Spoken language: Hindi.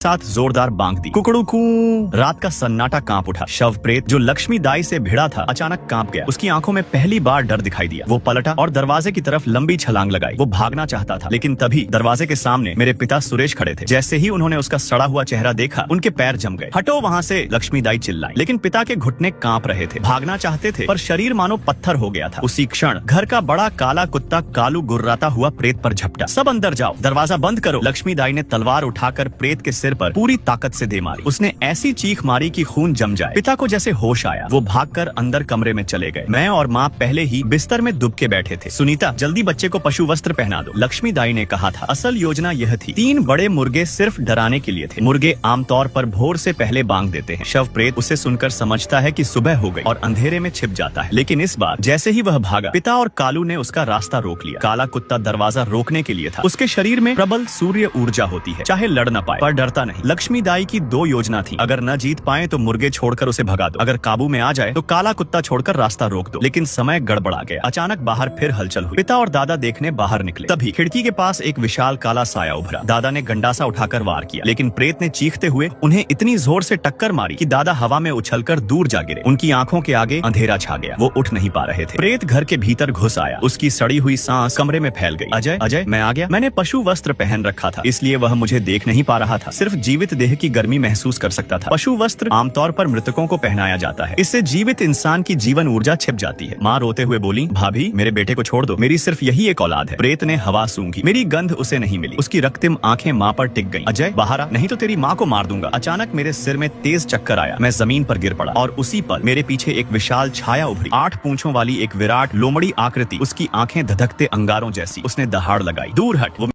साथ जोरदार बांग दी। कुकड़ू कू। रात का सन्नाटा कांप उठा। शव प्रेत जो लक्ष्मी दाई से भिड़ा था अचानक कांप गया। उसकी आंखों में पहली बार डर दिखाई दिया। वो पलटा और दरवाजे की तरफ लंबी छलांग लगाई। वो भागना चाहता था, लेकिन तभी दरवाजे के सामने मेरे पिता सुरेश खड़े थे। जैसे ही उन्होंने उसका सड़ा हुआ चेहरा देखा, उनके पैर जम गए। हटो वहाँ से, लक्ष्मी दाई चिल्लाई। लेकिन पिता के घुटने कांप रहे थे। भागना चाहते थे पर शरीर मानो पत्थर हो गया था। उसी क्षण घर का बड़ा काला कुत्ता कालू गुर्राता हुआ प्रेत पर झपटा। सब अंदर जाओ, दरवाजा बंद करो। लक्ष्मी दाई ने तलवार उठाकर प्रेत के सिर पर पूरी ताकत से दे मारी। उसने ऐसी चीख मारी कि खून जम जाए। पिता को जैसे होश आया। वो भागकर अंदर कमरे में चले गए। मैं और माँ पहले ही बिस्तर में दुबके बैठे थे। सुनीता, जल्दी बच्चे को पशु वस्त्र पहना दो, लक्ष्मी दाई ने कहा था। असल योजना यह थी। 3 बड़े मुर्गे सिर्फ डराने के लिए थे। मुर्गे आमतौर पर भोर से पहले बांग देते हैं। शव प्रेत उसे सुनकर समझता है कि सुबह हो गई और अंधेरे में छिप जाता है। लेकिन इस बार जैसे ही वह भागा, पिता और कालू ने उसका रास्ता रोक लिया। काला कुत्ता दरवाजा रोकने के लिए था। उसके शरीर में प्रबल सूर्य ऊर्जा होती है, चाहे लड़ न पाए पर डरता नहीं। लक्ष्मी दाई की 2 योजना थी। अगर न जीत पाए तो मुर्गे छोड़कर उसे भगा दो। अगर काबू में आ जाए तो काला कुत्ता छोड़कर रास्ता रोक दो। लेकिन समय गड़बड़ा गया। अचानक बाहर फिर हलचल हुई। पिता और दादा देखने बाहर निकले। तभी खिड़की के पास एक विशाल काला साया उभरा। दादा ने गंडासा उठाकर वार किया, लेकिन प्रेत ने चीखते हुए उन्हें इतनी जोर से टक्कर मारी कि दादा हवा में उछलकर दूर जा गिरे। उनकी आंखों के आगे अंधेरा छा गया। वो उठ नहीं पा रहे थे। प्रेत घर के भीतर घुस आया। उसकी सड़ी हुई सांस कमरे में फैल गई। अजय, अजय, मैं आ गया। मैंने पशु वस्त्र पहन रखा था, इसलिए वह मुझे देख नहीं पा रहा था। सिर्फ जीवित देह की गर्मी महसूस कर सकता था। पशु वस्त्र आमतौर पर मृतकों को पहनाया जाता है। इससे जीवित इंसान की जीवन ऊर्जा छिप जाती है। माँ रोते हुए बोली, भाभी, मेरे बेटे को छोड़ दो, मेरी सिर्फ यही एक औलाद है। प्रेत ने हवा सूंघी। मेरी गंध उसे नहीं मिली। उसकी रक्तिम आंखें माँ पर टिक गईं। अजय, बाहर आ, नहीं तो तेरी माँ को मार दूंगा। अचानक मेरे सिर में तेज चक्कर आया। मैं जमीन पर गिर पड़ा और उसी पल मेरे पीछे एक विशाल छाया उभरी। 8 पूंछों वाली एक विराट लोमड़ी आकृति, उसकी आंखें धधकते अंगारों जैसी। उसने दहाड़ लगाई, दूर हट। वो